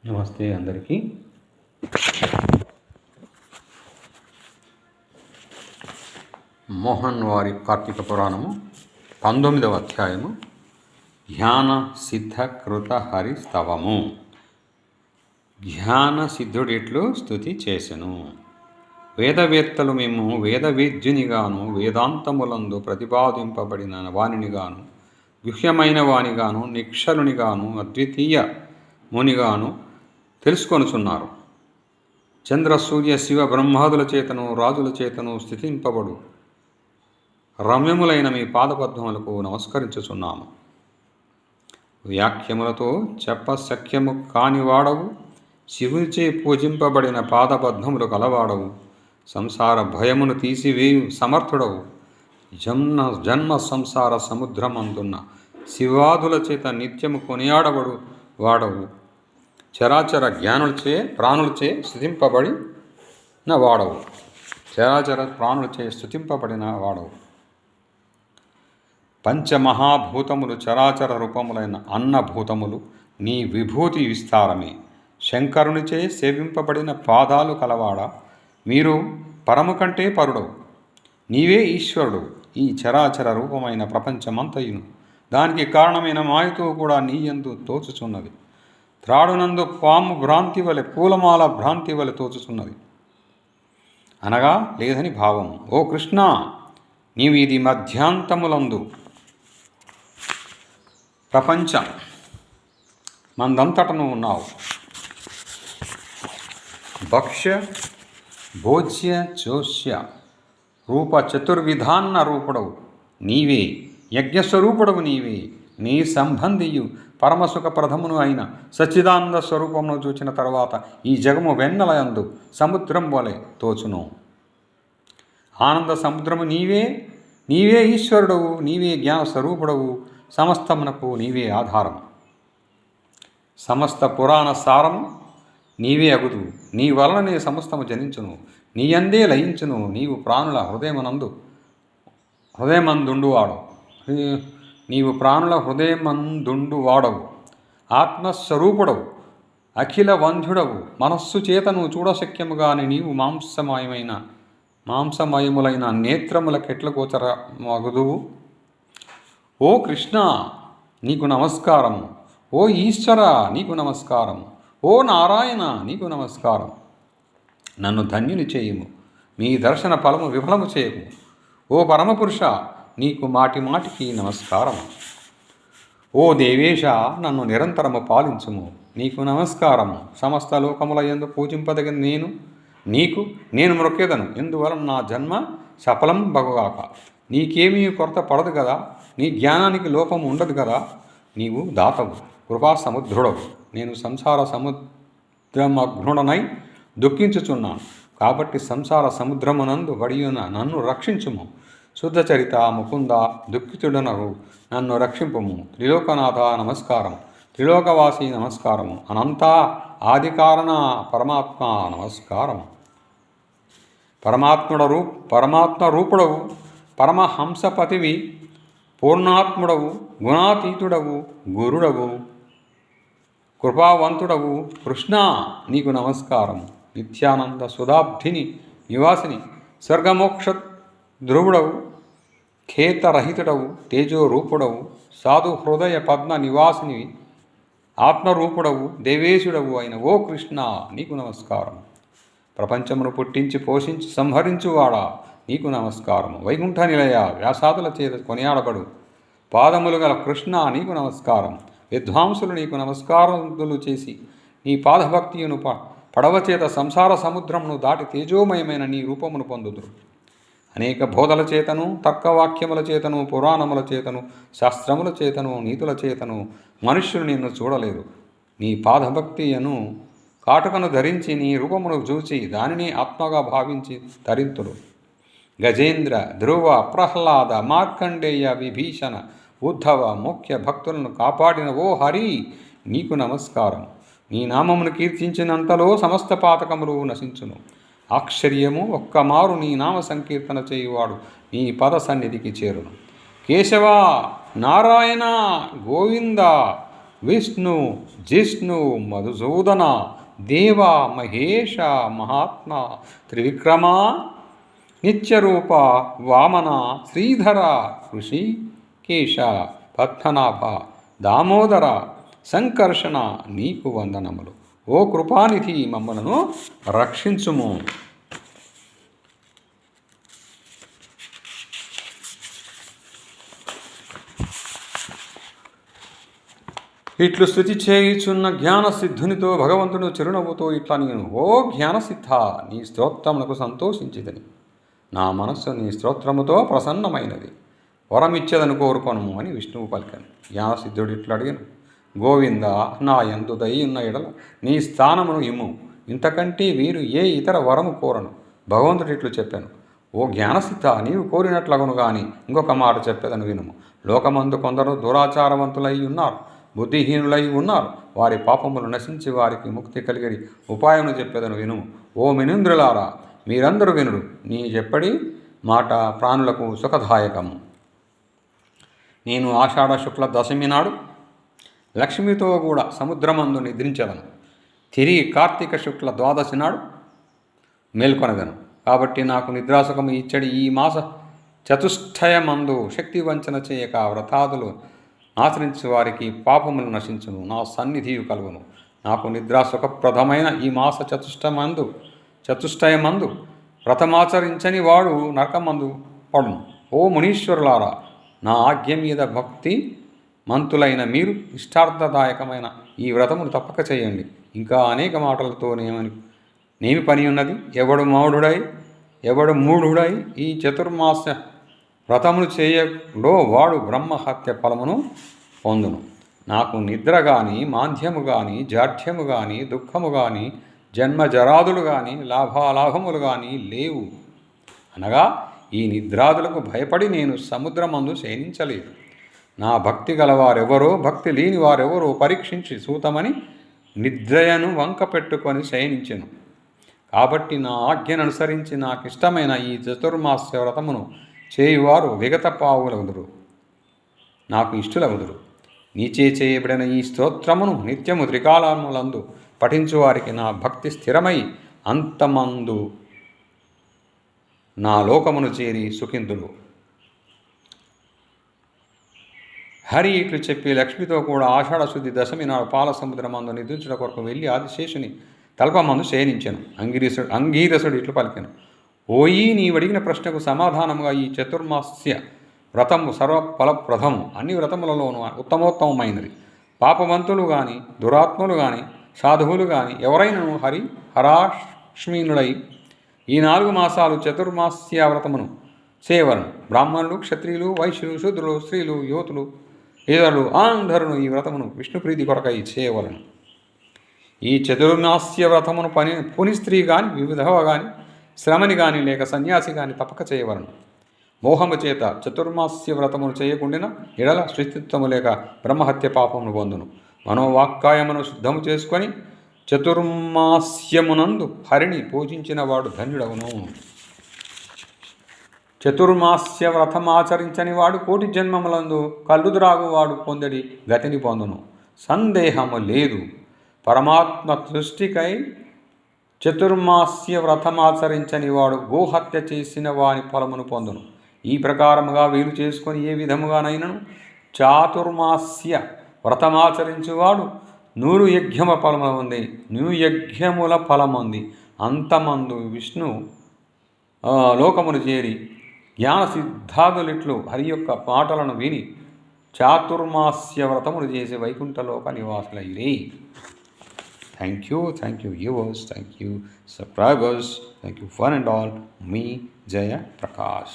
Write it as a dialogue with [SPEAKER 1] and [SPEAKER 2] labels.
[SPEAKER 1] నమస్తే అందరికీ. మోహన్ వారి కార్తీక పురాణము 19వ అధ్యాయము ధ్యాన సిద్ధ కృత హరి స్తవము. ధ్యాన సిద్ధుడిట్లు స్తుతి చేసెను. వేదవేత్తలు మేము వేదవేద్యునిగాను వేదాంతములందు ప్రతిపాదింపబడిన వానినిగాను గుహ్యమైన వానిగాను నిక్షలునిగాను అద్వితీయ మునిగాను తెలుసుకొనుచున్నారు. చంద్ర సూర్య శివ బ్రహ్మాదుల చేతను రాజుల చేతను స్థితింపబడు రమ్యములైన మీ పాదపద్మములకు నమస్కరించుచున్నాము. వ్యాఖ్యములతో చెప్పశక్యము కానివాడవు, శివునిచే పూజింపబడిన పాదపద్మములు కలవాడవు, సంసార భయమును తీసివేయు సమర్థుడవు, జన్మ సంసార సముద్రమందున్న శివాదుల చేత నిత్యము కొనియాడబడు వాడవు, చరాచర జ్ఞానులచే ప్రాణులచే స్తుతింపబడిన వాడవు, చరాచర ప్రాణులచే స్తుతింపబడిన వాడవు. పంచమహాభూతములు చరాచర రూపములైన అన్నభూతములు నీ విభూతి విస్తారమే. శంకరునిచే సేవింపబడిన పాదాలు కలవాడా, మీరు పరము కంటే పరుడవు. నీవే ఈశ్వరుడు. ఈ చరాచర రూపమైన ప్రపంచమంతయును దానికి కారణమైన మాయతో కూడా నీయందు తోచుచున్నది. త్రాడునందు పాము భ్రాంతి వలె పూలమాల భ్రాంతి వలె తోచుచున్నది అనగా లేదని భావం. ఓ కృష్ణ, నీవు ఇది మధ్యాంతములందు ప్రపంచం మందంతటను ఉన్నావు. భక్ష్య భోజ్య చోష్య రూప చతుర్విధాన్న రూపుడవు నీవే. యజ్ఞస్వరూపుడవు నీవే. నీ సంబంధియు పరమసుఖప్రదమును అయిన సచ్చిదానంద స్వరూపమును చూచిన తర్వాత ఈ జగము వెన్నలయందు సముద్రం వలె తోచును. ఆనంద సముద్రము నీవే. నీవే ఈశ్వరుడవు. నీవే జ్ఞాన స్వరూపుడవు. సమస్తమునకు నీవే ఆధారం. సమస్త పురాణ సారము నీవే అగుదు. నీ వలననే సమస్తము జనించును. నీ అందే లయించును. నీవు ప్రాణుల హృదయమందుండువాడు. నీవు ప్రాణుల హృదయమందుండువాడవు. ఆత్మస్వరూపుడవు. అఖిల వంధ్యుడవు. మనస్సు చేతను చూడశక్యముగాని నీవు మాంసమయములైన నేత్రములకెట్ల గోచరమగుదువు. ఓ కృష్ణ, నీకు నమస్కారము. ఓ ఈశ్వర, నీకు నమస్కారము. ఓ నారాయణ, నీకు నమస్కారం. నన్ను ధన్యుని చేయుము. మీ దర్శన ఫలము విఫలము చేయము. ఓ పరమపురుష, నీకు మాటి మాటికి నమస్కారము. ఓ దేవేశ, నన్ను నిరంతరము పాలించుము. నీకు నమస్కారము. సమస్త లోకముల యందు పూజింపదగిన నేను మ్రొక్కెదను. ఎందువలన నా జన్మ సఫలం బగుగాక. నీకేమీ కొరత పడదు కదా. నీ జ్ఞానానికి లోపము ఉండదు కదా. నీవు దాతవు, కృపా సముద్రుడవు. నేను సంసార సముద్రమగ్నుడనై దుఃఖించుచున్నాను. కాబట్టి సంసార సముద్రమునందు వడియున నన్ను రక్షించుము. శుద్ధ చరిత ముకుంద, దుఃఖితుడనరు నన్ను రక్షింపుము. త్రిలోకనాథ నమస్కారం. త్రిలోకవాసి నమస్కారము. అనంత ఆదికారణ పరమాత్మ నమస్కారము. పరమాత్మ రూపుడవు. పరమహంసపతివి. పూర్ణాత్ముడవు. గుణాతీతుడవు. గురుడవు. కృపావంతుడవు. కృష్ణ, నీకు నమస్కారము. నిత్యానంద సుధాబ్ధిని నివాసిని. స్వర్గమోక్ష ధ్రువుడవు. ఖేతరహితుడవు. తేజోరూపుడవు. సాధు హృదయ పద్మ నివాసిని. ఆత్మరూపుడవు. దేవేశుడవు అయిన ఓ కృష్ణ, నీకు నమస్కారం. ప్రపంచమును పుట్టించి పోషించి సంహరించువాడా, నీకు నమస్కారము. వైకుంఠ నిలయ, వ్యాసాదుల చేత కొనియాడబడు పాదములు గల కృష్ణ, నీకు నమస్కారం. విద్వాంసులు నీకు నమస్కారములు చేసి నీ పాదభక్తియును పడవ చేత సంసార సముద్రమును దాటి తేజోమయమైన నీ రూపమును పొందుదురు. అనేక బోధల చేతను, తర్కవాక్యముల చేతను, పురాణముల చేతను, శాస్త్రముల చేతను, నీతుల చేతను మనుష్యులు నిన్ను చూడలేరు. నీ పాదభక్తియను కాటుకను ధరించి నీ రూపమును చూచి దానిని ఆత్మగా భావించి ధరింతుడు. గజేంద్ర, ధ్రువ, ప్రహ్లాద, మార్కండేయ, విభీషణ, ఉద్ధవ ముఖ్య భక్తులను కాపాడిన ఓ హరి, నీకు నమస్కారం. నీ నామమును కీర్తించినంతలో సమస్త పాతకములు నశించును. ఆశ్చర్యము ఒక్కమారు నీ నామ సంకీర్తన చేయువాడు నీ పద సన్నిధికి చేరును. కేశవ, నారాయణ, గోవింద, విష్ణు జిష్ణు మధుసూదన దేవ మహేష మహాత్మ త్రివిక్రమ నిత్యరూప వామన శ్రీధర ఋషికేశ పద్మనాభ దామోదర సంకర్షణ నీకు వందనములు. ఓ కృపానిధి మమ్మలను రక్షించుము. ఇట్లు స్థుతి చేయుచున్న జ్ఞానసిద్ధునితో భగవంతుడు చిరునవ్వుతో ఇట్లా నేను, ఓ జ్ఞానసిద్ధ, నీ స్తోత్రమునకు సంతోషించిదని. నా మనస్సు నీ స్తోత్రముతో ప్రసన్నమైనది. వరమిచ్చేదని కోరుకొను అని విష్ణువు పలికాను. జ్ఞానసిద్ధుడు ఇట్లా అడిగాను, గోవింద, నా యందు దయ్యున్న ఎడల నీ స్థానమును ఇమ్ము. ఇంతకంటే వీరు ఏ ఇతర వరము కోరను. భగవంతుడు ఇట్లు చెప్పాను, ఓ జ్ఞానసిద్ధ, నీవు కోరినట్లగును గాని ఇంకొక మాట చెప్పేదని వినుము. లోకమందు కొందరు దురాచారవంతులై ఉన్నారు, బుద్ధిహీనులై ఉన్నారు. వారి పాపములు నశించి వారికి ముక్తి కలిగడి ఉపాయమును చెప్పేదను వినుము. ఓ మినుంద్రులారా, మీరందరూ వినుడు. నీ చెప్పడి మాట ప్రాణులకు సుఖదాయకము. నేను ఆషాఢ శుక్ల దశమి నాడు లక్ష్మితో కూడా సముద్రమందు నిద్రించదను. తిరిగి కార్తీక శుక్ల ద్వాదశి నాడు మేల్కొనదను. కాబట్టి నాకు నిద్రాసుఖము ఇచ్చడి ఈ మాస చతుష్టయమందు శక్తి వంచన చేయక వ్రతాదులు ఆచరించి వారికి పాపములు నశించును, నా సన్నిధియు కలుగును. నాకు నిద్రా సుఖప్రదమైన ఈ మాస చతుష్టయమందు వ్రతమాచరించని వాడు నరకమందు పడును. ఓ మునీశ్వరులారా, నా ఆజ్ఞ మీద భక్తి మంతులైన మీరు ఇష్టార్థదాయకమైన ఈ వ్రతమును తప్పక చేయండి. ఇంకా అనేక మాటలతో నేమి పని ఉన్నది? ఎవడు మౌఢుడై ఎవడు మూఢుడై ఈ చతుర్మాస వ్రతములు చేయడో వాడు బ్రహ్మహత్య ఫలమును పొందును. నాకు నిద్ర కానీ, మాంద్యము కానీ, జాఢ్యము కానీ, దుఃఖము కానీ, జన్మజరాదులు కానీ, లాభాలాభములు కానీ లేవు. అనగా ఈ నిద్రాదులకు భయపడి నేను సముద్రమందు శయనించలేదు. నా భక్తి గలవారెవరో భక్తి లేని వారెవరో పరీక్షించి సూతమని నిద్రయను వంక పెట్టుకొని శయనించెను. కాబట్టి నా ఆజ్ఞను అనుసరించి నాకిష్టమైన ఈ చతుర్మాస్య వ్రతమును చేయువారు విగత పావులవుదురు, నాకు ఇష్టులవుదురు. నీచే చేయబడిన ఈ స్తోత్రమును నిత్యము త్రికాలములందు పఠించువారికి నా భక్తి స్థిరమై అంతమందు నా లోకమును చేరి సుఖిందులు. హరి ఇట్లు చెప్పి లక్ష్మితో కూడా ఆషాఢ శుద్ధి దశమి నాడు పాల సముద్రమందు నిద్రించడం కొరకు వెళ్ళి ఆదిశేషుని తల్పమందు శయనించాను. అంగీరసుడు ఇట్లు పలికాను, ఓయి, నీవడిగిన ప్రశ్నకు సమాధానముగా ఈ చతుర్మాస్య వ్రతము సర్వఫలప్రదము, అన్ని వ్రతములలోనూ ఉత్తమోత్తమైనది. పాపవంతులు కానీ, దురాత్ములు కానీ, సాధువులు కానీ ఎవరైనను హరాష్మీనుడై ఈ 4 మాసాలు చతుర్మాస్య వ్రతమును చేయవలను. బ్రాహ్మణులు, క్షత్రియులు, వైశ్యులు, శూద్రులు, స్త్రీలు, యువతులు, ఇతరులు అందరును ఈ వ్రతమును విష్ణుప్రీతి కొరకై చేయవలను. ఈ చతుర్మాస్య వ్రతమును పుని స్త్రీ కానీ, వివిధవ కానీ, శ్రమని కానీ, లేక సన్యాసి కానీ తప్పక చేయవలను. మోహము చేత చతుర్మాస్య వ్రతమును చేయకుండిన ఎడల శ్రీస్థిత్వము లేక బ్రహ్మహత్య పాపమును పొందును. మనోవాక్కాయమును శుద్ధము చేసుకొని చతుర్మాస్యమునందు హరిని పూజించిన వాడు ధన్యుడవును. చతుర్మాస్య వ్రతమాచరించని వాడు కోటి జన్మములందు కల్లుద్రాగువాడు పొందడి గతిని పొందును. సందేహము లేదు. పరమాత్మ సృష్టికై చతుర్మాస్య వ్రతమాచరించని వాడు గోహత్య చేసిన వాని ఫలమును పొందును. ఈ ప్రకారముగా వీలు చేసుకొని ఏ విధముగానైనను చాతుర్మాస్య వ్రతమాచరించువాడు 100 యజ్ఞమ ఫలముంది, 100 యజ్ఞముల ఫలముంది. అంతమందు విష్ణు లోకమును చేరి జ్ఞానసిద్ధాదులిట్లు హరి యొక్క పాటలను విని చాతుర్మాస్య వ్రతములు చేసి Vaikunthaloka నివాసులైరి. Thank you viewers, thank you subscribers, thank you one and all. Me Jaya Prakash.